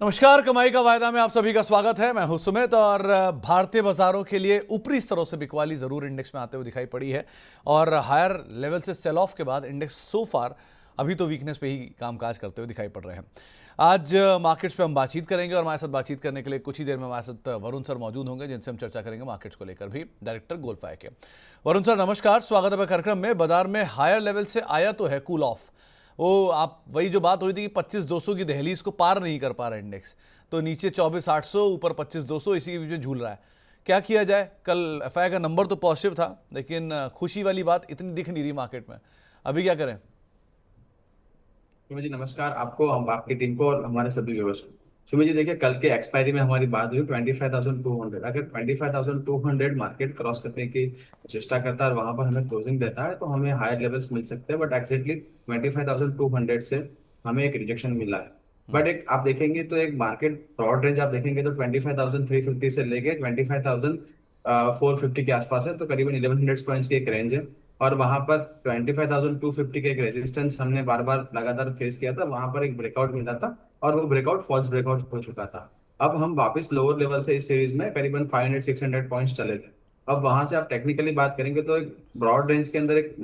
नमस्कार, कमाई का वायदा में आप सभी का स्वागत है। मैं हूं सुमित और भारतीय बाजारों के लिए ऊपरी स्तरों से बिकवाली जरूर इंडेक्स में आते हुए दिखाई पड़ी है और हायर लेवल से सेल ऑफ के बाद इंडेक्स सो फार अभी तो वीकनेस पे ही कामकाज करते हुए दिखाई पड़ रहे हैं। आज मार्केट्स पे हम बातचीत करेंगे और हमारे साथ बातचीत करने के लिए कुछ ही देर में हमारे साथ वरुण सर मौजूद होंगे, जिनसे हम चर्चा करेंगे मार्केट्स को लेकर भी, डायरेक्टर गोल्फाई के। वरुण सर नमस्कार, स्वागत है कार्यक्रम में। बाजार में हायर लेवल से आया तो है कूल ऑफ, वो आप वही जो बात हो रही थी कि 25,200 की दहलीज को पार नहीं कर पा रहा इंडेक्स, तो नीचे 24,800 ऊपर 25,200 इसी के बीच में झूल रहा है। क्या किया जाए? कल एफआई का नंबर तो पॉजिटिव था, लेकिन खुशी वाली बात इतनी दिख नहीं रही मार्केट में। अभी क्या करें? सुमित जी नमस्कार आपको, हम आपकी टीम को और हमारे सभी व्यूअर्स को। सुमित जी देखिए, कल के एक्सपायरी में हमारी बात हुई 25,200। अगर 25,200 मार्केट क्रॉस करने की चेष्टा करता है और वहां पर हमें क्लोजिंग देता है तो हमें हायर लेवल्स मिल सकते हैं, बट एक्जैक्टली 25,200 से हमें एक रिजेक्शन मिला है। बट एक आप देखेंगे तो एक मार्केट ब्रॉड रेंज आप देखेंगे तो 25,350 से लेके 25,450 के आसपास है, तो करीबन 1100 पॉइंट्स की एक रेंज है। और वहां पर 25,250 का एक रेजिस्टेंस हमने बार बार लगातार फेस किया था, वहां पर एक ब्रेकआउट मिला था और वो ब्रेकआउट फॉल्स ब्रेकआउट हो चुका था। अब हम वापस लोअर लेवल से इस सीरीज में करीबन 500-600 पॉइंट्स चले गए। अब वहां से आप टेक्निकली बात करेंगे तो एक ब्रॉड रेंज के अंदर एक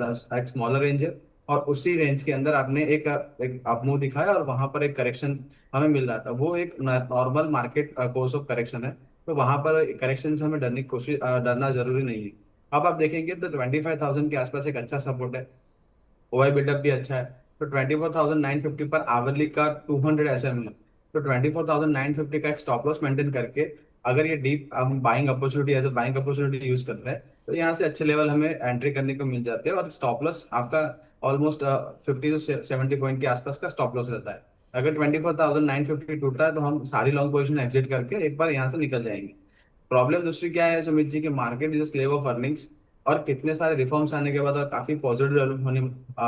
स्मॉलर रेंज है, और उसी रेंज के अंदर आपने एक अपमूव दिखाया और वहां पर एक करेक्शन हमें मिल रहा था। वो एक normal market course of correction है, तो वहां पर करेक्शन से हमें डरने की कोशिश डरना जरूरी नहीं है। अब आप देखेंगे तो 25,000 के आसपास एक अच्छा सपोर्ट है, ओआई बिल्डअप भी अच्छा है। तो 24,950 पर आवरली का 200 एसएम है, तो 24,950 का एक स्टॉप लॉस मेंटेन करके अगर ये डीप हम buying opportunity as a buying opportunity use करते हैं तो यहाँ से अच्छे लेवल हमें एंट्री करने को मिल जाते हैं, और स्टॉप लॉस आपका ऑलमोस्ट 50 से 70 पॉइंट के आसपास का स्टॉप लॉस रहता है। अगर 24,950 टूटता है तो हम सारी लॉन्ग पोजिशन एग्जिट करके एक बार यहाँ से निकल जाएंगे। प्रॉब्लम दूसरी क्या है सुमित जी, की market is slave of earnings, और कितने सारे रिफॉर्म्स आने के बाद और काफी पॉजिटिव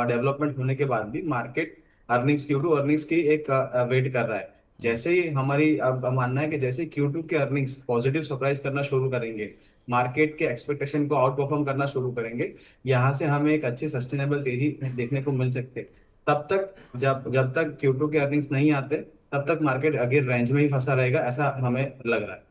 डेवलपमेंट होने के बाद भी मार्केट अर्निंग्स Q2 अर्निंग्स की एक वेट कर रहा है। जैसे ही हमारी अब मानना है कि जैसे Q2 के अर्निंग्स पॉजिटिव सरप्राइज करना शुरू करेंगे, मार्केट के एक्सपेक्टेशन को आउट परफॉर्म करना शुरू करेंगे, यहाँ से हमें एक अच्छी सस्टेनेबल तेजी देखने को मिल सकते हैं। तब तक जब जब तक Q2 के अर्निंग्स नहीं आते तब तक मार्केट अगेन रेंज में ही फंसा रहेगा, ऐसा हमें लग रहा है।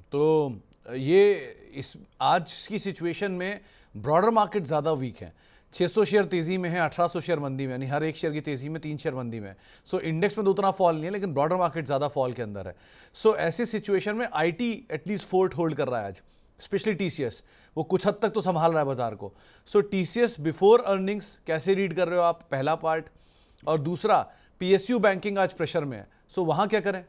तो ये इस आज की सिचुएशन में ब्रॉडर मार्केट ज़्यादा वीक है। 600 शेयर तेज़ी में है, 1800 शेयर मंदी में, यानी हर एक शेयर की तेज़ी में 3 शेयर मंदी में है। सो इंडेक्स में तो उतना फॉल नहीं है, लेकिन ब्रॉडर मार्केट ज़्यादा फॉल के अंदर है। सो ऐसी सिचुएशन में आईटी एटलीस्ट फोर्ट होल्ड कर रहा है आज, स्पेशली टीसीएस। वो कुछ हद तक तो संभाल रहा है बाजार को। सो टीसीएस बिफोर अर्निंग्स कैसे रीड कर रहे हो आप, पहला पार्ट। और दूसरा, पीएसयू बैंकिंग आज प्रेशर में है, सो वहाँ क्या करें?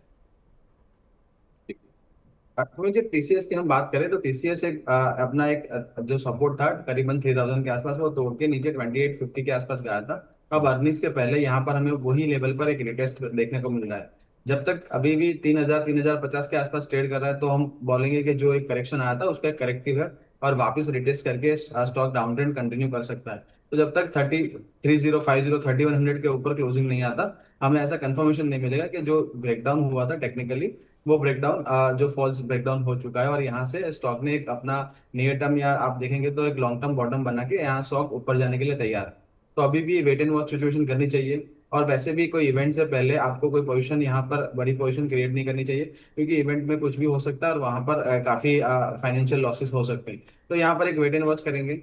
मुझे टीसीएस की हम बात करें तो टीसीएस एक अपना एक जो सपोर्ट था करीबन 3,000 के आसपास, वो तोड़ के नीचे 2850 के आसपास गया था। अब अर्निंग्स के पहले यहाँ पर हमें वही लेवल पर एक रिटेस्ट देखने को मिल रहा है। जब तक अभी भी 3,000-3,050 के आसपास ट्रेड कर रहा है तो हम बोलेंगे कि जो एक करेक्शन आया था उसका एक करेक्टिव है, और वापस रिटेस्ट करके स्टॉक डाउन ट्रेंड कंटिन्यू कर सकता है। तो जब तक 30,50, 3,100 के ऊपर क्लोजिंग नहीं आता, हमें ऐसा कंफर्मेशन नहीं मिलेगा कि जो ब्रेकडाउन हुआ था टेक्निकली, वो ब्रेकडाउन जो फॉल्स ब्रेकडाउन हो चुका है, और यहाँ से स्टॉक ने एक अपना नियर टर्म या आप देखेंगे तो एक लॉन्ग टर्म बॉटम बना के यहाँ स्टॉक ऊपर जाने के लिए तैयार है। तो अभी भी वेट एंड वॉच सिचुएशन करनी चाहिए, और वैसे भी कोई इवेंट से पहले आपको कोई पोजीशन यहाँ पर बड़ी पोजीशन क्रिएट नहीं करनी चाहिए, क्योंकि इवेंट में कुछ भी हो सकता है और वहां पर काफी फाइनेंशियल लॉसेस हो सकते हैं। तो यहाँ पर एक वेट एंड वॉच करेंगे।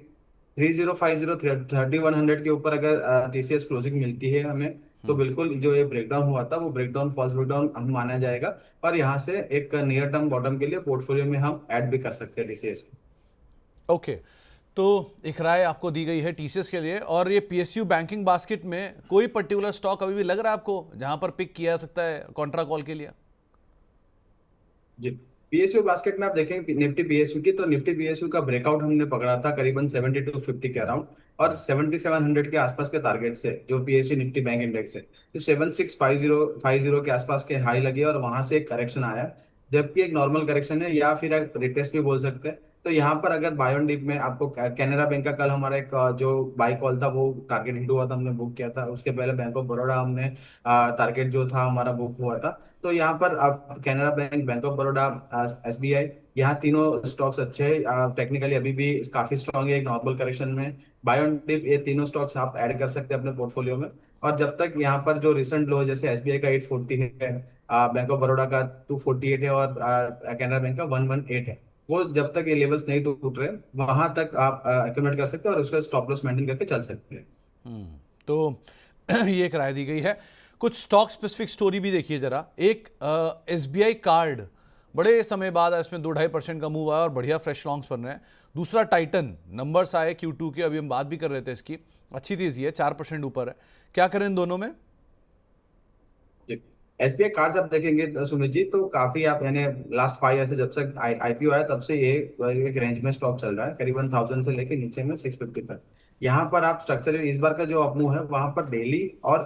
3050, 3100 के ऊपर अगर टीसीएस क्लोजिंग मिलती है हमें, तो बिल्कुल जो ये ब्रेकडाउन हुआ था वो ब्रेकडाउन फॉल्स ब्रेकडाउन हम माना जाएगा, और यहाँ से एक नियर टर्म बॉटम के लिए पोर्टफोलियो में हम ऐड भी कर सकते हैं टीसीएस। ओके, तो एक राय आपको दी गई है टीसीएस के लिए। और ये पीएसयू बैंकिंग बास्केट में कोई पर्टिकुलर स्टॉक अभी भी लग रहा है आपको जहां पर पिक किया जा सकता है कॉन्ट्रा कॉल के लिए? जी, पीएसयू बास्केट में आप देखें निफ्टी पीएसयू की, तो निफ्टी पीएसयू का ब्रेकआउट हमने पकड़ा था करीबन 7250 के अराउंड, और 7700 के आसपास के टारगेट से जो पीएसयू निफ्टी बैंक इंडेक्स है, तो 7650 के आसपास के हाई लगे और वहां से एक करेक्शन आया, जबकि एक नॉर्मल करेक्शन है या फिर एक रिटेस्ट भी बोल सकते हैं। तो यहाँ पर अगर बाय ऑन डिप में आपको कैनरा बैंक का कल हमारा एक जो बाई कॉल था वो टारगेट हिट हुआ था, हमने बुक किया था। उसके पहले बैंक ऑफ बड़ौदा हमने टारगेट जो था हमारा बुक हुआ था। तो यहाँ पर आप Canara bank, bank of Baroda, SBI, यहाँ तीनों स्टॉक्स अच्छे हैं, टेक्निकली अभी भी काफी स्ट्रांग है एक नॉर्मल करेक्शन में। बाय ऑन डिप ये तीनों स्टॉक्स आप ऐड कर सकते हैं अपने पोर्टफोलियो में, और जब तक यहाँ पर जो रिसेंट लो जैसे एसबीआई का 840 है, बैंक ऑफ बड़ौदा का 248 है, और कैनरा बैंक का 118 है, वो जब तक ये लेवल्स नहीं टूट रहे वहां तक आप एक्यूमुलेट कर सकते हैं और उसका स्टॉप लॉस मेंटेन करके चल सकते हैं। तो ये एक राय दी गई है। कुछ स्टॉक स्पेसिफिक स्टोरी भी देखिए जरा। एक एसबीआई कार्ड, बड़े समय बाद इसमें 2-2.5% का मूव आया और बढ़िया फ्रेश लॉन्ग्स बन रहे हैं। दूसरा टाइटन, नंबर्स आए Q2 के, अभी हम बात भी कर रहे थे इसकी, अच्छी तेजी है, 4% ऊपर है। क्या करें इन दोनों में? एसबीआई कार्ड्स आप देखेंगे सुमित जी, तो काफी आप यानी लास्ट 5 ईयर से जब से आईपीओ आया तब से ये एक रेंज में स्टॉक चल रहा है, करीबन 1000 से लेके नीचे में 650 तक। यहाँ पर आप स्ट्रक्चरल इस बार का जो अपमूव है वहां पर डेली और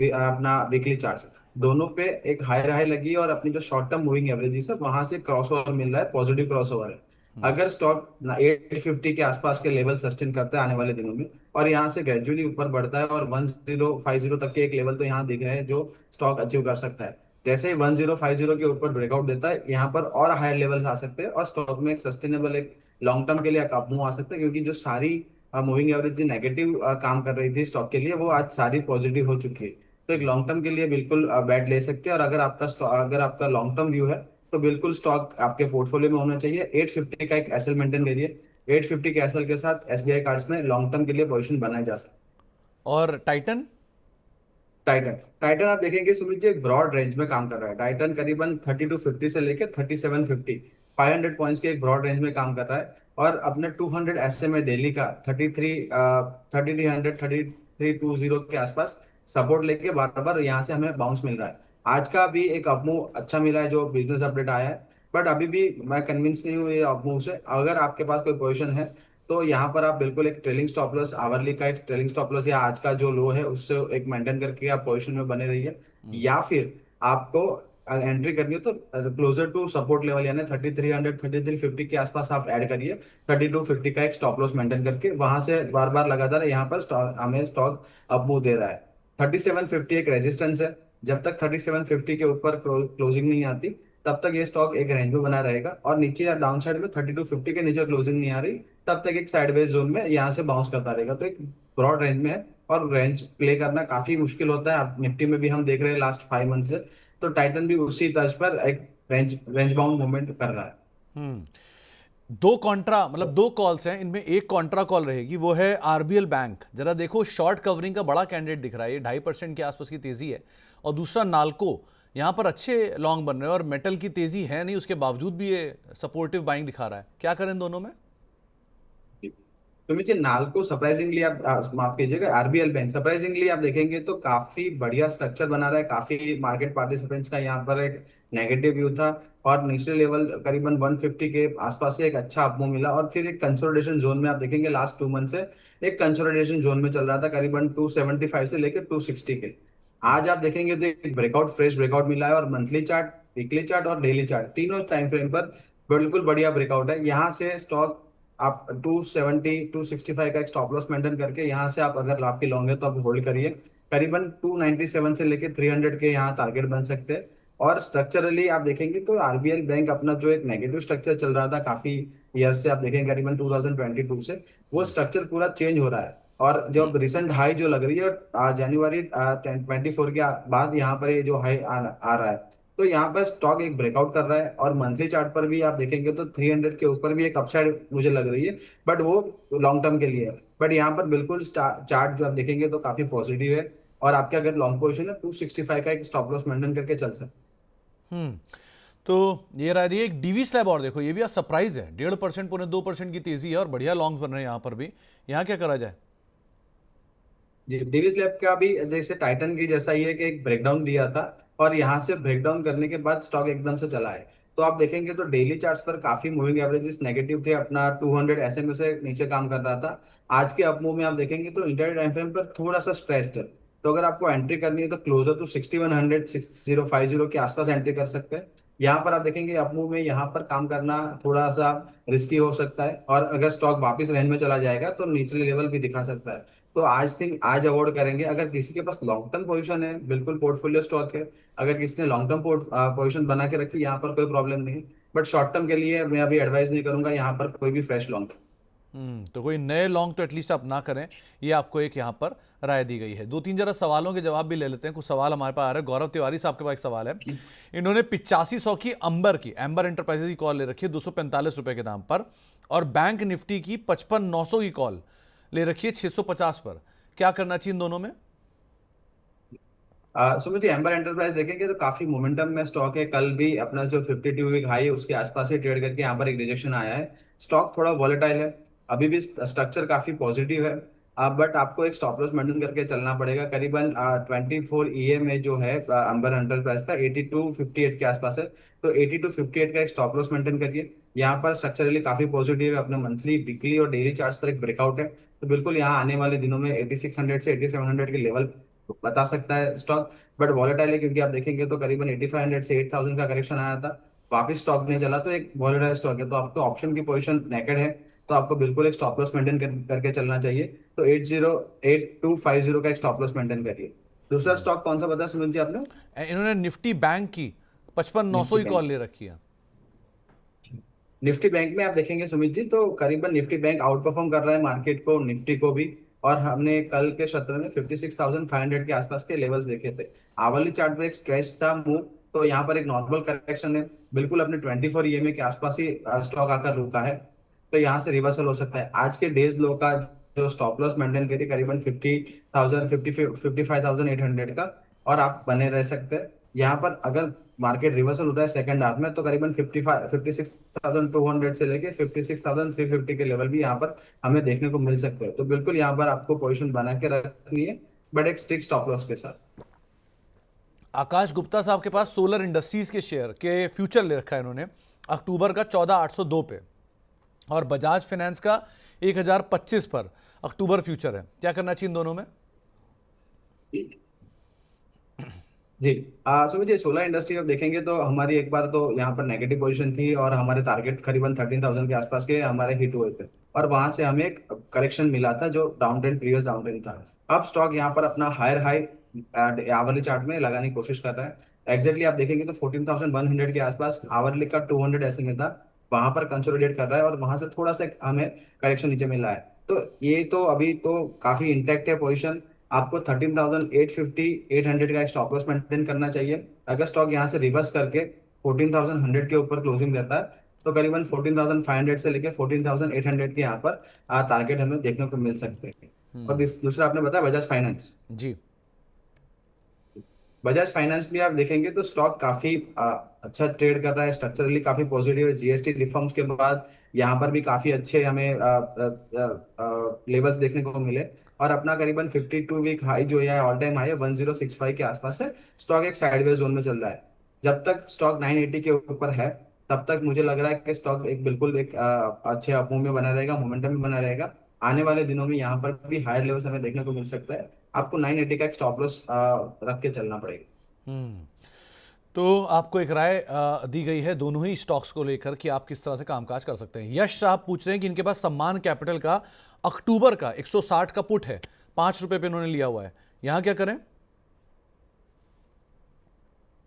अपना वीकली चार्ट्स दोनों पे एक हाई हाई लगी है, और अपनी जो शॉर्ट टर्म मूविंग एवरेज है वहां से क्रॉस ओवर मिल रहा है, पॉजिटिव क्रॉस ओवर है। अगर स्टॉक 850 के आसपास के लेवल सस्टेन करता है आने वाले दिनों में, और यहाँ से ग्रेजुअली ऊपर बढ़ता है और 1050 तक के एक लेवल तो यहाँ दिख रहे हैं जो स्टॉक अचीव कर सकता है। जैसे ही 1050 के ऊपर ब्रेकआउट देता है यहाँ पर और हायर लेवल्स आ सकते हैं, और स्टॉक में एक सस्टेनेबल एक लॉन्ग टर्म के लिए एक अपमूव आ सकता है, क्योंकि जो सारी मूविंग एवरेज जो नेगेटिव काम कर रही थी स्टॉक के लिए वो आज सारी पॉजिटिव हो चुकी है। तो एक लॉन्ग टर्म के लिए बिल्कुल बैट ले सकते हैं, और अगर आपका लॉन्ग टर्म व्यू है तो बिल्कुल स्टॉक आपके पोर्टफोलियो में होना चाहिए। 850 का एक एसएल मेंटेन करिए, 850 के एसएल के साथ एसबीआई कार्ड्स में लॉन्ग टर्म के लिए पोजीशन बनाया जा सकता है। और टाइटन? टाइटन टाइटन आप देखेंगे सुमित जी एक ब्रॉड रेंज में काम कर रहा है। टाइटन करीबन 3250 से लेके 3750, 500 पॉइंट्स के एक ब्रॉड रेंज में काम कर रहा है, और अपने 200 एसएमए डेली का 3320 के आसपास सपोर्ट लेके बार बार यहाँ से हमें बाउंस मिल रहा है। आज का भी एक अपमूव अच्छा मिला है जो बिजनेस अपडेट आया है, बट अभी भी मैं कन्विंस नहीं हूँ ये अपमूव से। अगर आपके पास कोई पोजीशन है तो यहाँ पर आप बिल्कुल एक ट्रेलिंग स्टॉप लॉस, आवरली का एक ट्रेलिंग स्टॉप लॉस या आज का जो लो है उससे एक मेंटेन करके आप पोजीशन में बने रहिए, या फिर आपको एंट्री करनी हो तो क्लोजर टू सपोर्ट लेवल यानी 3300 3350 के आसपास आप ऐड करिए। 3250 का एक स्टॉप लॉस मेंटेन करके वहां से बार बार लगातार यहाँ पर हमें स्टॉक अप मूव दे रहा है। 3750 एक रेजिस्टेंस है, जब तक 3750 के ऊपर क्लोजिंग नहीं आती तब तक ये स्टॉक एक रेंज में बना रहेगा, और नीचे या डाउन साइड में 3250 के नीचे क्लोजिंग नहीं आ रही तब तक एक साइडवेज जोन में यहाँ से बाउंस करता रहेगा। तो एक ब्रॉड रेंज में है, और रेंज प्ले करना काफी मुश्किल होता है। आप निफ्टी में भी हम देख रहे हैं लास्ट 5 मंथ से, तो टाइटन भी उसी तर्ज पर एक रेंज रेंज बाउंड मूवमेंट कर रहा है। दो कॉन्ट्रा, मतलब दो कॉल्स हैं, इनमें एक कॉन्ट्रा कॉल रहेगी, वो है आरबीएल बैंक। जरा देखो, शॉर्ट कवरिंग का बड़ा कैंडिडेट दिख रहा है, ये 2.5% के आसपास की तेजी है। और दूसरा नाल्को, यहां पर अच्छे लॉन्ग बन रहे हैं और मेटल की तेजी है नहीं, उसके बावजूद भी ये सपोर्टिव बाइंग दिखा रहा है। क्या करें इन दोनों में? तो मुझे नाल्को सरप्राइजिंगली आप माफ कीजिएगा, आरबीएल बैंक सरप्राइजिंगली आप देखेंगे तो काफी बढ़िया स्ट्रक्चर बना रहा है। काफी मार्केट पार्टिसिपेंट्स का यहाँ पर एक नेगेटिव व्यू था, और निचले लेवल करीबन 150 के आसपास से एक अच्छा अपमूव मिला, और फिर एक कंसोलिडेशन जोन में आप देखेंगे लास्ट 2 मंथ से एक कंसोलिडेशन जोन में चल रहा था करीबन 275 से लेकर 260 के। आज आप देखेंगे तो एक ब्रेकआउट, फ्रेश ब्रेकआउट मिला है, और मंथली चार्ट, वीकली चार्ट और डेली चार्ट तीनों टाइम फ्रेम पर बिल्कुल बढ़िया ब्रेकआउट है। यहाँ से स्टॉक आप 270 265 का एक स्टॉप लॉस मेंटेन करके यहाँ से आप अगर लाभ की लॉन्ग है तो आप होल्ड करिए। करीबन 297 से लेके 300 के यहाँ टारगेट बन सकते हैं। और स्ट्रक्चरली आप देखेंगे तो आरबीएल बैंक अपना जो एक नेगेटिव स्ट्रक्चर चल रहा था काफी ईयर से, आप देखेंगे करीबन 2022 से वो स्ट्रक्चर पूरा चेंज हो रहा है। और जब रिसेंट हाई जो लग रही है जनवरी 24 के बाद यहाँ पर ये जो हाई आ रहा है, तो यहाँ पर स्टॉक एक ब्रेकआउट कर रहा है, और मंथली चार्ट पर भी आप देखेंगे तो 300 के ऊपर भी एक अपसाइड मुझे लग रही है, बट वो लॉन्ग टर्म के लिए है। बट यहाँ पर बिल्कुल चार्ट जो आप देखेंगे तो काफी पॉजिटिव है, और आपके अगर लॉन्ग पोजिशन है 265 का एक स्टॉप लॉस मेंटेन करके चल सकते। हम्म तो ये रहा दी। एक डीवी स्लैब और देखो, ये भी आज सरप्राइज है, 1.5% 2% की तेजी है और बढ़िया लॉन्ग्स बन रहे हैं यहाँ पर भी। यहाँ क्या करा जाए? जी, डेविस लैब का भी जैसे टाइटन की जैसा ही है कि एक ब्रेकडाउन दिया था, और यहाँ से ब्रेकडाउन करने के बाद स्टॉक एकदम से चला है। तो आप देखेंगे तो डेली चार्ट्स पर काफी मूविंग एवरेजेस नेगेटिव थे, अपना 200 एसएमए से नीचे काम कर रहा था। आज के अपमूव में आप देखेंगे तो इंटर टाइम फ्रेम पर थोड़ा सा स्ट्रेस्ड है, तो अगर आपको एंट्री करनी है तो क्लोजर टू 6100 6050 के आसपास एंट्री कर सकते हैं। यहाँ पर आप देखेंगे अपमूव में यहाँ पर काम करना थोड़ा सा रिस्की हो सकता है, और अगर स्टॉक वापस रेंज में चला जाएगा तो निचले लेवल भी दिखा सकता है। तो आज अवॉइड करेंगे। अगर किसी के पास लॉन्ग टर्म पोजीशन है, बिल्कुल पोर्टफोलियो स्टॉक है, अगर किसी ने लॉन्ग टर्म पोजीशन बना के रखी यहाँ पर कोई प्रॉब्लम नहीं है, बट शॉर्ट टर्म के लिए मैं अभी एडवाइस नहीं करूंगा यहाँ पर कोई भी फ्रेश लॉन्ग। तो कोई नए लॉन्ग तो एटलीस्ट आप ना करें, ये आपको एक यहाँ पर राय दी गई है। दो तीन जरा सवालों के जवाब भी ले लेते हैं। कुछ सवाल हमारे पास आ रहे हैं। गौरव तिवारी साहब के पास एक सवाल है। इन्होंने 8500 की एम्बर एंटरप्राइजेज की कॉल ले रखी है 245 रुपए के दाम पर, और बैंक निफ्टी की 55,900 की कॉल ले रखी है 650 पर। क्या करना चाहिए इन दोनों में? सुमित जी, एम्बर एंटरप्राइज देखेंगे तो काफी मोमेंटम में स्टॉक है। कल भी अपना जो 52 वीक हाई है उसके आसपास ही ट्रेड करके यहाँ पर एक रिजेक्शन आया है। स्टॉक थोड़ा वॉलेटाइल है, अभी भी स्ट्रक्चर काफी पॉजिटिव है, बट आपको एक स्टॉप लॉस मेंटेन करके चलना पड़ेगा। करीबन 24 ईए में जो है एम्बर एंटरप्राइज का 82.58 के आसपास है, तो 82.58 का एक स्टॉप लॉस मेंटेन करिए। यहाँ पर स्ट्रक्चरली काफी पॉजिटिव है, अपने मंथली, वीकली और डेली चार्ट्स पर एक ब्रेकआउट है, तो बिल्कुल यहाँ आने वाले दिनों में 8600 से 8700 के लेवल बता सकता है स्टॉक। बट वॉलेटाइल है, क्योंकि आप देखेंगे तो करीबन 8500 से 8000 का करेक्शन आया था, वापस स्टॉक नहीं चला, तो एक वॉलेटाइल स्टॉक है। तो आपको ऑप्शन की पोजीशन नेकेड है, तो आपको बिल्कुल एक स्टॉप लॉस मेंटेन करके चलना चाहिए। तो 8250 का एक स्टॉप लॉस मेंटेन करिए। दूसरा स्टॉक कौन सा बताया सुनील जी आपने? इन्होंने निफ्टी बैंक की 55,900 निफ्टी की कॉल बैंक। ले रखी है। निफ्टी बैंक में आप देखेंगे सुमित जी, तो करीबन निफ्टी बैंक आउट परफॉर्म कर रहा है मार्केट को, निफ्टी को भी। और हमने कल के सत्र में 56,500 के आसपास के लेवल्स देखे थे। आवली चार्ट पर एक स्ट्रेच था मूव, तो यहाँ पर एक नॉर्मल करेक्शन है, बिल्कुल अपने 24 ईएमए के आसपास ही स्टॉक आकर रुका है, तो यहाँ से रिवर्सल हो सकता है। आज के डेज लो का जो स्टॉप लॉस मेंटेन करिए करीबन 55,800 का, और आप बने रह सकते हैं यहाँ पर। अगर मार्केट रिवर्सल होता है सेकंड हाफ में, तो करीबन 56,200 से लेके 56,350 के लेवल भी यहाँ पर हमें देखने को मिल सकते हैं। तो बिल्कुल यहाँ पर आपको पोजीशन बना के रखनी है, बट एक स्ट्रिक्ट स्टॉप लॉस के साथ। आकाश गुप्ता साहब के पास सोलर इंडस्ट्रीज के शेयर के फ्यूचर ले रखा है इन्होंने अक्टूबर का 14,802 पे, और बजाज फाइनेंस का 1,025 पर अक्टूबर फ्यूचर है। क्या करना चाहिए इन दोनों में? जी, सुमित जी, सोलर इंडस्ट्री अब देखेंगे तो हमारी एक बार तो यहाँ पर नेगेटिव पोजीशन थी, और हमारे टारगेट करीबन 13,000 के आसपास के हमारे हिट हुए थे, और वहां से हमें एक करेक्शन मिला था जो down trend, previous down trend था। अब स्टॉक यहाँ पर अपना हायर हाई आवरली चार्ट में लगाने की कोशिश कर रहा है। एग्जैक्टली आप देखेंगे तो 14,100 के आसपास आवरली का 200 SMA था, वहां पर कंसोलिडेट कर रहा है, और वहां से थोड़ा सा हमें करेक्शन नीचे मिला है। तो ये तो अभी तो काफी इंटैक्ट है पोजिशन। आपको 13,850 800 का एक स्टॉप लॉस मेंटेन करना चाहिए। अगर स्टॉक यहाँ से रिवर्स करके 14,100 के ऊपर क्लोजिंग रहता है, तो करीबन 14,500 से लेके 14,800 के यहाँ पर टारगेट हमें देखने को मिल सकते हैं। और दूसरा आपने बताया बजाज फाइनेंस। जी। बजाज फाइनेंस भी आप देखेंगे तो स्टॉक काफी अच्छा ट्रेड कर रहा है, स्ट्रक्चरली काफी पॉजिटिव है। जीएसटी रिफॉर्म्स के बाद यहाँ पर भी काफी अच्छे हमें लेवल्स देखने को मिले, और अपना करीबन 52 वीक हाई जो है, ऑल टाइम हाई है, 1065 के आसपास है। स्टॉक एक साइडवेज जोन में चल रहा है। जब तक स्टॉक 980 के ऊपर है, तब तक मुझे लग रहा है कि स्टॉक एक बिल्कुल एक अच्छे अपमूव में बना रहेगा, मोमेंटम में बना रहेगा। आने वाले दिनों में यहाँ पर भी हायर लेवल्स हमें देखने को मिल सकता है। आपको 980 का एक स्टॉप लॉस रख के चलना पड़ेगा। तो आपको एक राय दी गई है दोनों ही स्टॉक्स को लेकर कि आप किस तरह से कामकाज कर सकते हैं। यश साहब पूछ रहे हैं कि इनके पास सम्मान कैपिटल का अक्टूबर का 160 का पुट है, 5 रुपए पे इन्होंने लिया हुआ है, यहां क्या करें?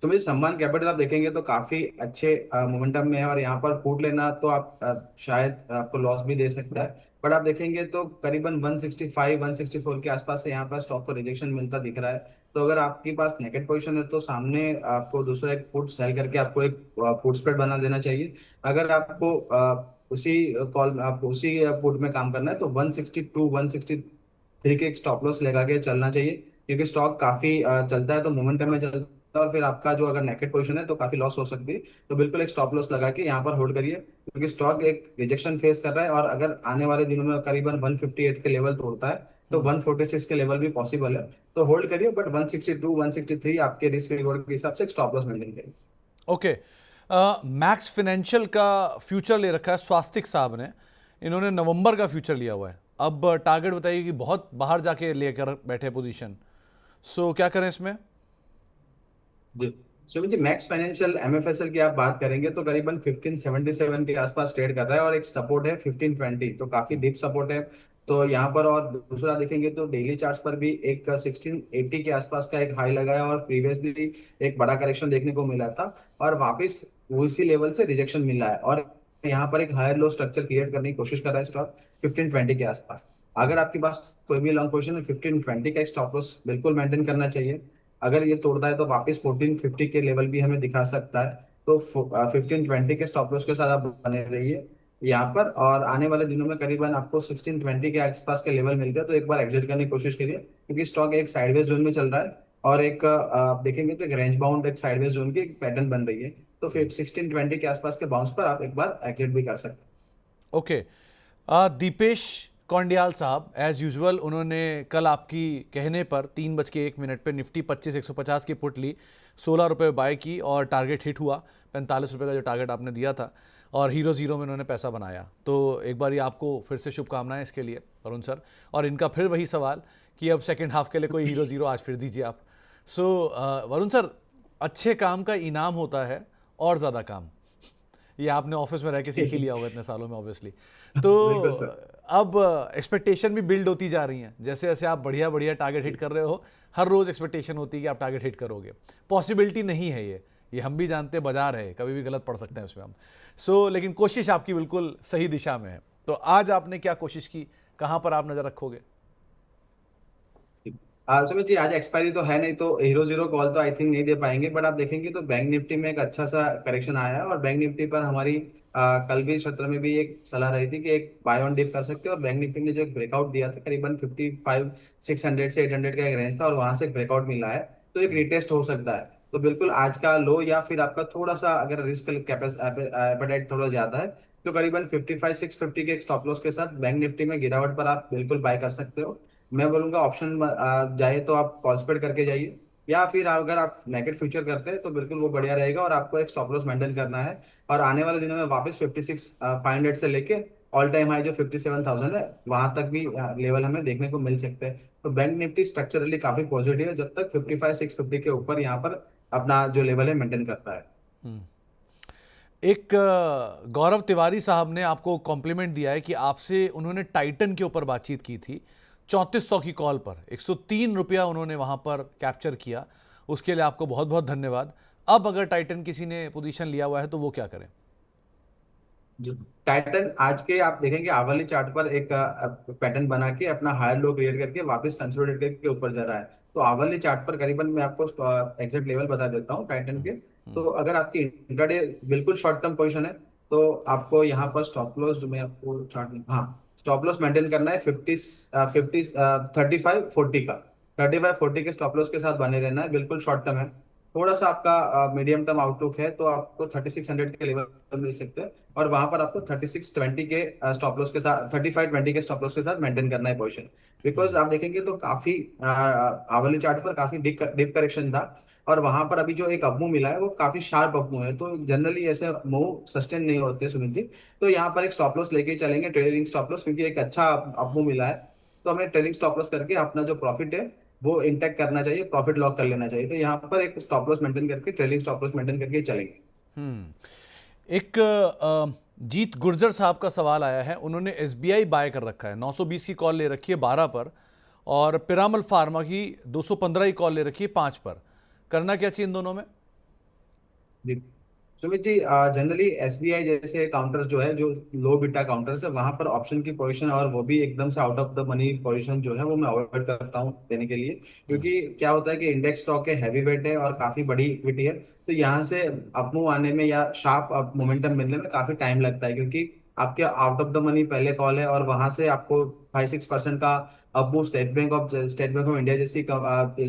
तो मुझे सम्मान कैपिटल आप देखेंगे तो काफी अच्छे मोमेंटम में है, और यहाँ पर फूट लेना तो आप शायद आपको लॉस भी दे सकता है। बट आप देखेंगे तो करीबन 165 164 के आसपास से यहाँ पर स्टॉक को रिजेक्शन मिलता दिख रहा है। तो अगर आपके पास नेकेट पोजीशन है, तो सामने आपको दूसरा एक पुट सेल करके आपको एक पुट स्प्रेड बना देना चाहिए। अगर आपको उसी कॉल आप उसी पुट में काम करना है, तो 162 163 के एक स्टॉप लॉस लगा के चलना चाहिए, क्योंकि स्टॉक काफी चलता है तो मोमेंटम में चलता है, और फिर आपका जो अगर नेकेट पोजीशन है तो काफी लॉस हो सकती है। तो बिल्कुल एक स्टॉप लॉस लगा के यहाँ पर होल्ड करिए, क्योंकि स्टॉक एक रिजेक्शन फेस कर रहा है, और अगर आने वाले दिनों में करीबन 158 के लेवल तोड़ता है, तो 146 के लेवल भी पॉसिबल है। तो होल्ड करिए, बट 162 163 आपके रिस्क रिवॉर्ड के हिसाब से स्टॉप लॉस मेंटेन करिए। ओके। मैक्स फाइनेंशियल का फ्यूचर ले रखा है स्वास्तिक साहब ने, इन्होंने नवंबर का फ्यूचर लिया हुआ है। अब टारगेट बताइए कि बहुत बाहर जाके लेकर बैठे पोजीशन, सो क्या करें इसमें? जी, सुमित जी, मैक्स फाइनेंशियल एमएफएसएल की आप बात करेंगे तो करीबन 1577 के आसपास ट्रेड कर रहा है, और एक सपोर्ट है 1520, तो काफी डीप सपोर्ट है। तो यहाँ पर और दूसरा देखेंगे तो डेली चार्ट्स पर भी एक 1680 के आसपास का एक हाई लगा है, और प्रीवियसली एक बड़ा करेक्शन देखने को मिला था, और वापस उसी लेवल से रिजेक्शन मिला है। और यहाँ पर एक हायर लो स्ट्रक्चर क्रिएट करने की कोशिश कर रहा है स्टॉक 1520 के आसपास। अगर आपके पास कोई भी लॉन्ग पोजीशन है, 1520 का एक स्टॉप लॉस बिल्कुल मेंटेन करना चाहिए। अगर ये तोड़ता है तो वापस 1450 के लेवल भी हमें दिखा सकता है। तो 1520 के स्टॉप लॉस के साथ आप बने रहिए यहाँ पर। और आने वाले दिनों में करीबन आपको 1620 के आसपास के लेवल मिल गया तो एक बार एग्जिट करने की कोशिश करिए, क्योंकि स्टॉक एक साइडवेज जोन में चल रहा है और एक आप देखेंगे तो एक रेंज बाउंड एक साइडवेज जोन की एक पैटर्न बन रही है। तो फिर 1620 के आसपास के बाउंस पर आप एक बार एग्जिट भी कर सकते हैं। ओके। दीपेश कौंडियाल साहब, एज यूजुअल उन्होंने कल आपकी कहने पर 3:01 पे निफ्टी 25 150 की पुट ली, 16 रुपये बाय की और टारगेट हिट हुआ, 45 रुपये का जो टारगेट आपने दिया था, और हीरो ज़ीरो में उन्होंने पैसा बनाया। तो एक बार ये आपको फिर से शुभकामनाएं इसके लिए वरुण सर। और इनका फिर वही सवाल कि अब सेकेंड हाफ के लिए कोई हीरो ज़ीरो आज फिर दीजिए आप। सो वरुण सर, अच्छे काम का इनाम होता है और ज़्यादा काम। ये आपने ऑफिस में रह के सीख ही लिया होगा इतने सालों में ऑब्वियसली। तो बिल्कुल सर। अब एक्सपेक्टेशन भी बिल्ड होती जा रही हैं, जैसे जैसे आप बढ़िया बढ़िया टारगेट हिट कर रहे हो, हर रोज एक्सपेक्टेशन होती है कि आप टारगेट हिट करोगे। पॉसिबिलिटी नहीं है ये हम भी जानते, बाजार है, कभी भी गलत पड़ सकते हैं उसमें हम। लेकिन कोशिश आपकी बिल्कुल सही दिशा में है। तो आज आपने क्या कोशिश की, कहाँ पर आप नजर रखोगे? सुमित जी, आज एक्सपायरी तो है नहीं, तो हीरो जीरो कॉल तो आई थिंक नहीं दे पाएंगे। बट आप देखेंगे तो बैंक निफ्टी में एक अच्छा सा करेक्शन आया है और बैंक निफ्टी पर हमारी कल भी सत्र में भी एक सलाह रही थी कि एक बाय ऑन डिप कर सकते हैं। और बैंक निफ्टी ने जो एक ब्रेकआउट दिया था करीबन 55 600 से 800 का एक रेंज था और वहां से एक ब्रेकआउट मिला है, तो एक रिटेस्ट हो सकता है। तो बिल्कुल आज का लो या फिर आपका थोड़ा सा अगर रिस्क एपेटाइट थोड़ा ज्यादा है तो करीबन 55 650 के एक स्टॉप लॉस के साथ बैंक निफ्टी में गिरावट पर आप बिल्कुल बाय कर सकते हो। मैं बोलूंगा ऑप्शन जाए तो आप कॉल स्प्रेड करके जाइए, या फिर अगर आप नेकेड फ्यूचर करते हैं तो बिल्कुल वो बढ़िया रहेगा। और आपको एक स्टॉप लॉस मेंटेन करना है और आने वाले दिनों में वापस 56 500 से लेके ऑल टाइम हाई जो 57,000 है वहां तक भी लेवल हमें देखने को मिल सकते हैं। तो बैंक निफ्टी स्ट्रक्चरली काफी पॉजिटिव है जब तक 55 650 के ऊपर यहाँ पर अपना जो लेवल है मेंटेन करता है। एक गौरव तिवारी साहब ने आपको कॉम्प्लीमेंट दिया है कि आपसे उन्होंने टाइटन के ऊपर बातचीत की थी 3400 की कॉल पर, 103 रुपया उन्होंने वहां पर कैप्चर किया, उसके लिए आपको बहुत बहुत धन्यवाद। अब अगर टाइटन किसी ने पोजीशन लिया हुआ है तो वो क्या करें? जी। टाइटन आज के आप देखेंगे आवली चार्ट पर एक पैटर्न बना के अपना हायर लो क्रिएट करके वापस कंसोलिडेट करके ऊपर जा रहा है। तो आवली चार्ट पर करीबन मैं आपको एग्जैक्ट लेवल बता देता हूँ टाइटन के। तो अगर आपकी इंट्राडे बिल्कुल शॉर्ट टर्म पोजीशन है तो आपको यहाँ पर स्टॉप लॉस जो मैं आपको चार्ट में, हाँ, स्टॉप लॉस मेंटेन करना है 35 40 का। 35 40 के स्टॉप लॉस के साथ बने रहना है, बिल्कुल शॉर्ट टर्म है। थोड़ा सा आपका मीडियम टर्म आउटलुक है तो आपको 3600 के लेवल मिल सकते हैं और वहां पर आपको 3620 के स्टॉप लॉस के साथ 3520 के स्टॉप लॉस के साथ मेंटेन करना है पोजीशन। बिकॉज आप देखेंगे तो काफी आवली चार्ट पर काफी डीप करेक्शन था और वहां पर अभी जो एक अपमूव मिला है वो काफी शार्प अपमूव है। तो जनरली ऐसे मूव सस्टेन नहीं होते सुमित जी। तो यहाँ पर एक स्टॉप लॉस लेके चलेंगे, ट्रेलिंग स्टॉप लॉस, क्योंकि एक अच्छा अपमूव मिला है। तो हमें ट्रेलिंग स्टॉप लॉस करके अपना जो प्रॉफिट है वो इंटेक्ट करना चाहिए, प्रॉफिट लॉक कर लेना चाहिए। तो यहाँ पर एक स्टॉप लॉस मेंटेन करके ट्रेलिंग स्टॉप लॉस मेंटेन करके ही चलेंगे। एक जीत गुर्जर साहब का सवाल आया है, उन्होंने एसबीआई बाय कर रखा है, 920 की कॉल ले रखी है 12 पर, और पिरामल फार्मा की 215 की कॉल ले रखी है 5 पर। करना क्या चाहिए इन दोनों में? जी सुमित जी, जनरली एसबीआई जैसे काउंटर्स जो है, जो लो बीटा काउंटर्स है, वहां पर ऑप्शन की पोजीशन और वो भी एकदम से out of the money position जो है वो मैं अवॉइड करता हूँ देने के लिए। क्योंकि क्या होता है कि इंडेक्स स्टॉक है, हैवी वेट है और काफी बड़ी इक्विटी है। तो यहाँ से अपमूव आने में या शार्प मोमेंटम मिलने में काफी टाइम लगता है, क्योंकि आपके आउट ऑफ द मनी पहले कॉल है और वहां से आपको 5 6% का up move state bank of India जैसी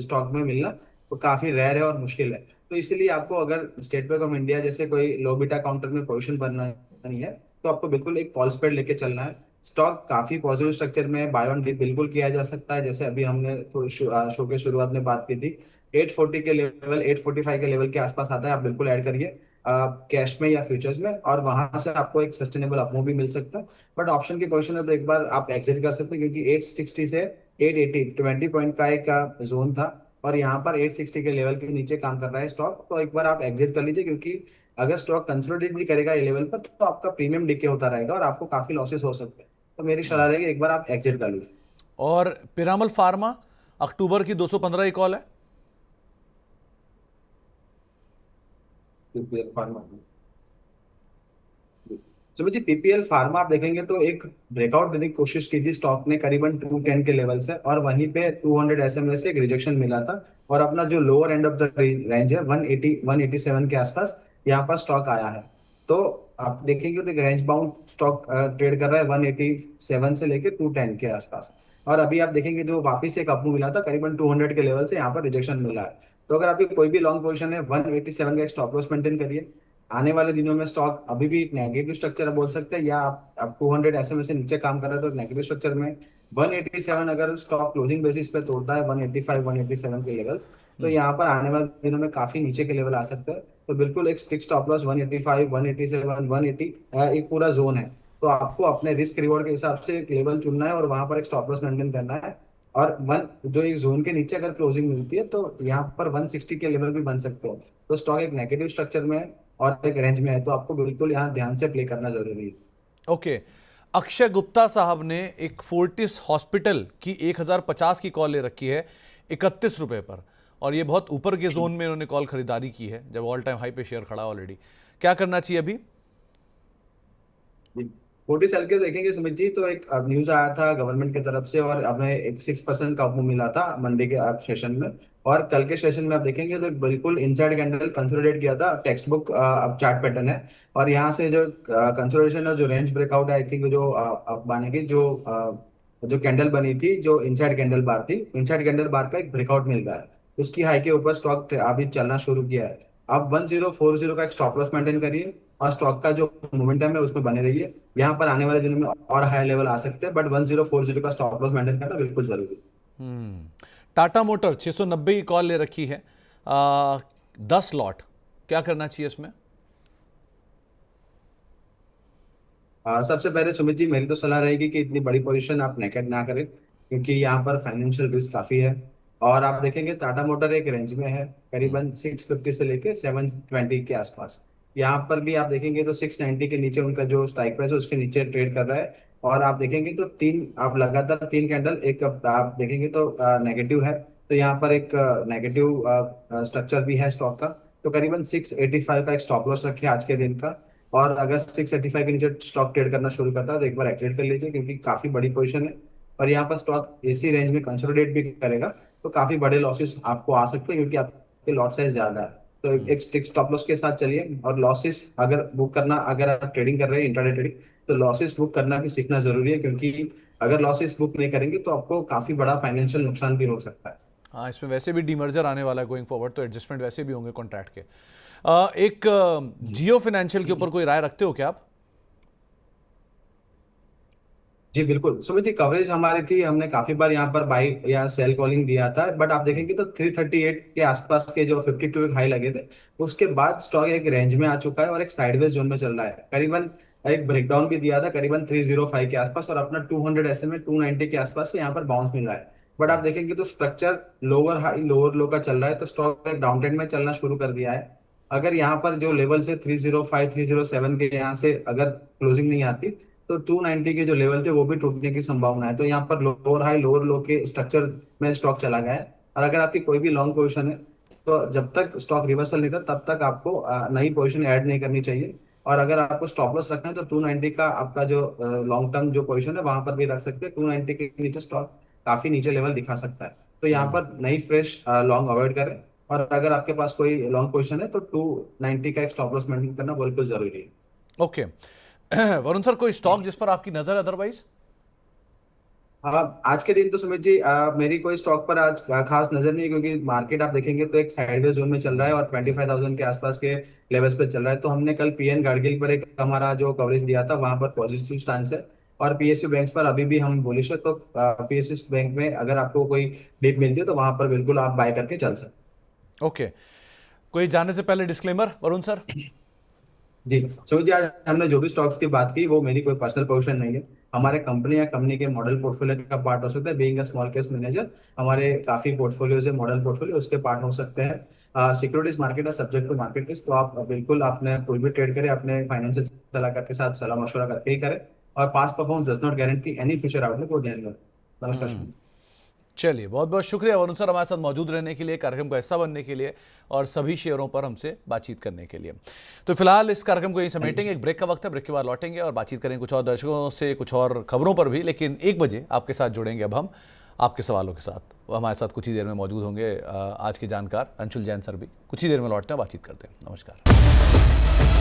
स्टॉक में मिलना वो काफी रेयर है और मुश्किल है। तो इसीलिए आपको अगर स्टेट बैंक ऑफ इंडिया जैसे कोई लो बीटा काउंटर में पोजीशन बनना नहीं है तो आपको बिल्कुल एक कॉल स्प्रेड लेके चलना है। स्टॉक काफी पॉजिटिव स्ट्रक्चर में बाय ऑन डिप बिल्कुल किया जा सकता है, जैसे अभी हमने थोड़ी शो के शुरुआत में बात की थी। 840 के लेवल 845 के लेवल के आसपास आता है, आप बिल्कुल ऐड करिए कैश में या फ्यूचर्स में, और वहां से आपको एक सस्टेनेबल अपमूव भी मिल सकता है। बट ऑप्शन की पोजीशन है तो एक बार आप एग्जिट कर सकते हैं, क्योंकि 860 से 880 20 पॉइंट का एक जोन था और यहाँ पर 860 के लेवल के नीचे काम कर रहा है स्टॉक। तो एक बार आप एग्जिट कर लीजिए, क्योंकि अगर स्टॉक कंसोलिडेट भी करेगा ये लेवल पर तो आपका प्रीमियम डिके होता रहेगा और आपको काफी लॉसेस हो सकते हैं। तो मेरी सलाह रहेगी एक बार आप एग्जिट कर लीजिए। और पिरामल फार्मा अक्टूबर की 215 की कॉल है। सुमित जी, पीपीएल फार्मा आप देखेंगे तो एक ब्रेकआउट देने की कोशिश की थी स्टॉक ने करीबन 210 के लेवल से, और वहीं पे 200 एसएमए से एक रिजेक्शन मिला था, और अपना जो lower end of the range है 180 187 के आसपास यहाँ पर स्टॉक आया है। तो आप देखेंगे तो एक रेंज बाउंड स्टॉक ट्रेड कर रहा है 187 से लेके 210 के आसपास। और अभी आप देखेंगे जो वापिस एक अप मिला था करीबन 200 के लेवल से, यहाँ पर रिजेक्शन मिला है। तो अगर आपकी कोई भी लॉन्ग पोजीशन है 187 का स्टॉप लॉस मेंटेन करिए। आने वाले दिनों में स्टॉक अभी भी एक नेगेटिव स्ट्रक्चर बोल सकते हैं, या आप 200 एसएमए से नीचे काम कर रहे हैं तो नेगेटिव स्ट्रक्चर में 187 अगर स्टॉक क्लोजिंग बेसिस पे तोड़ता है 185 187 के लेवल्स, तो यहाँ पर आने वाले दिनों में काफी नीचे के लेवल आ सकते हैं। तो बिल्कुल एक स्ट्रिक्ट स्टॉप लॉस 185 187 180 एक पूरा जोन है। तो आपको अपने रिस्क रिवॉर्ड के हिसाब से एक लेवल चुनना है और वहां पर एक स्टॉप लॉस मेंटेन करना है। और वन जो एक जोन के नीचे अगर क्लोजिंग मिलती है तो यहाँ पर 160 के लेवल भी बन सकते हैं। तो स्टॉक एक नेगेटिव स्ट्रक्चर में है और एक रेंज में है, तो आपको बिल्कुल यहाँ ध्यान से प्ले करना जरूरी है। ओके। अक्षय गुप्ता साहब ने एक फोर्टिस हॉस्पिटल की 1050 की कॉल ले रखी है 31 रुपए पर, और ये बहुत ऊपर के जोन में इन्होंने कॉल खरीदारी की है जब ऑल टाइम हाई पे शेयर खड़ा ऑलरेडी। क्या करना चाहिए अभी? फोर्टी सेल के देखेंगे सुमित जी, तो एक न्यूज आया था गवर्नमेंट की तरफ से, और हमें एक 6% का अप मिला था मंडे के सेशन में। और कल के सेशन में आप देखेंगे तो बिल्कुल इनसाइड कैंडल कंसोलिडेट किया था, टेक्स्ट बुक अब चार्ट पैटर्न है। और यहाँ से जो कंसोलिडेशन है, जो रेंज ब्रेकआउट है, आई थिंक जो अब बनेगी, जो कैंडल बनी थी, जो इनसाइड कैंडल बार थी, इनसाइड कैंडल बार का एक ब्रेकआउट मिल रहा है। उसकी हाई के ऊपर स्टॉक अभी चलना शुरू किया है। आप 1040 का एक स्टॉप लॉस मेंटेन करिए और स्टॉक का जो मोमेंटम है उसमें बने रहिए। यहाँ पर आने वाले दिनों में और हाई लेवल आ सकते हैं, बट 1040 का स्टॉप लॉस मेंटेन करना बिल्कुल जरूरी टाटा मोटर 690 की कॉल ले रखी है, 10 लॉट। क्या करना चाहिए इसमें? है। सबसे पहले सुमित जी, मेरी तो सलाह रहेगी कि इतनी बड़ी पोजीशन आप नेकेड ना करें, क्योंकि यहाँ पर फाइनेंशियल रिस्क काफी है। और आप देखेंगे टाटा मोटर एक रेंज में है करीबन 650 से लेके 720 के आसपास। यहाँ पर भी आप देखेंगे तो 690 के नीचे उनका जो स्ट्राइक प्राइस है उसके नीचे ट्रेड कर रहा है। और आप देखेंगे तो आप लगातार तीन कैंडल, एक आप देखेंगे तो नेगेटिव है। तो यहाँ पर एक नेगेटिव स्ट्रक्चर भी है स्टॉक का। तो करीबन 685 का एक स्टॉप लॉस रखिए आज के दिन का। और अगर 685 के नीचे स्टॉक ट्रेड करना शुरू करता है तो एक बार एग्जिट कर लीजिए, क्योंकि काफी बड़ी पोजीशन है। और यहाँ पर स्टॉक इसी रेंज में कंसोलिडेट भी करेगा, तो काफी बड़े लॉसेस आपको आ सकते हैं, क्योंकि आपके लॉट साइज ज्यादा है। तो एक स्टिक स्टॉप लॉस के साथ चलिए। और लॉसेस अगर बुक करना, अगर आप ट्रेडिंग कर रहे हैं इंट्राडे ट्रेडिंग, तो लॉसेस बुक करना भी सीखना जरूरी है, क्योंकि अगर लॉसेस बुक नहीं करेंगे तो आपको काफी बड़ा फाइनेंशियल नुकसान भी हो सकता है। हाँ, इसमें वैसे भी डीमर्जर आने वाला है गोइंग फॉरवर्ड, तो एडजस्टमेंट वैसे भी होंगे कॉन्ट्रैक्ट के। एक जी जियो फाइनेंशियल के ऊपर कोई राय रखते हो क्या आप? जी बिल्कुल सुमित जी, कवरेज हमारी थी, हमने काफी बार यहाँ पर बाई या सेल कॉलिंग दिया था, बट आप देखेंगे तो 338 के आसपास के जो 52 हाई लगे थे, उसके बाद स्टॉक एक रेंज में आ चुका है और एक साइडवेज जोन में चल रहा है। करीबन एक ब्रेकडाउन भी दिया था करीबन 305 के आसपास, और अपना 200 एसएमए 290 के आसपास से यहाँ पर बाउंस मिल रहा है। बट आप देखेंगे तो स्ट्रक्चर लोअर हाई लोअर लो का चल रहा है, तो स्टॉक एक डाउन ट्रेंड में चलना शुरू कर दिया है। अगर यहाँ पर जो लेवल से 305 307 के यहाँ से अगर क्लोजिंग नहीं आती, तो 290 के जो लेवल थे वो भी टूटने की संभावना है। तो यहाँ पर लोअर हाई लोअर लो के स्ट्रक्चर में स्टॉक चला गया है। और अगर आपकी कोई भी लॉन्ग पोजीशन है, तो जब तक स्टॉक रिवर्सल नहीं था तब तक आपको नई पोजीशन ऐड नहीं करनी चाहिए। और अगर आपको स्टॉप लॉस रखना है तो 290 का आपका जो लॉन्ग टर्म जो पोजीशन है वहां पर भी रख सकते हैं। 290 के नीचे स्टॉक काफी नीचे लेवल दिखा सकता है, तो यहाँ पर नई फ्रेश लॉन्ग अवॉइड करें। और अगर आपके पास कोई लॉन्ग पोजीशन है तो 290 का एक स्टॉप लॉस मेंटेन करना बिल्कुल जरूरी है। ओके। वरुण सर, कोई स्टॉक जिस पर आपकी नजर अदरवाइज? हाँ, आज के दिन तो सुमित जी मेरी कोई स्टॉक पर आज खास नजर नहीं है, क्योंकि मार्केट आप देखेंगे तो एक साइडवेज जोन में चल रहा है और 25,000 के आसपास के लेवल्स पे चल रहा है। तो हमने कल पीएन गाडगिल पर एक हमारा जो कवरेज दिया था वहां पर पॉजिटिव स्टांस है। और पीएसयू बैंक्स पर अभी भी हम बुलिश है। तो पीएसयू बैंक में अगर आपको कोई डिप मिलती है तो वहां पर बिल्कुल आप बाय करके चल सकते ओके। कोई जाने से पहले डिस्क्लेमर वरुण सर? हैं। जी सुमित जी, आज हमने जो भी स्टॉक्स की बात की वो मेरी कोई पर्सनल पोजीशन नहीं है। हमारे कंपनी या कंपनी के मॉडल पोर्टफोलियो का पार्ट हो सकता है। Being a small cash manager, हमारे काफी पोर्टफोलियो है, मॉडल पोर्टफोलियो उसके पार्ट हो सकते हैं। सिक्योरिटीज मार्केट है सब्जेक्ट टू मार्केट रिस्क, तो आप बिल्कुल आपने कोई भी ट्रेड करें अपने फाइनेंशियल सलाहकार के साथ सलाह मशवरा करके ही करें। और past performance does not guarantee any future outlook, वो ध्यान रखें। नमस्कार सुमित। चलिए, बहुत बहुत शुक्रिया वरुण सर हमारे साथ मौजूद रहने के लिए, कार्यक्रम का हिस्सा बनने के लिए और सभी शेयरों पर हमसे बातचीत करने के लिए। तो फिलहाल इस कार्यक्रम को यहीं समेटेंगे, एक ब्रेक का वक्त है, ब्रेक के बाद लौटेंगे और बातचीत करेंगे कुछ और दर्शकों से, कुछ और खबरों पर भी। लेकिन 1 बजे आपके साथ जुड़ेंगे अब हम आपके सवालों के साथ। हमारे साथ कुछ ही देर में मौजूद होंगे आज के जानकार अंशुल जैन सर भी। कुछ ही देर में लौटते हैं, बातचीत करते हैं। नमस्कार।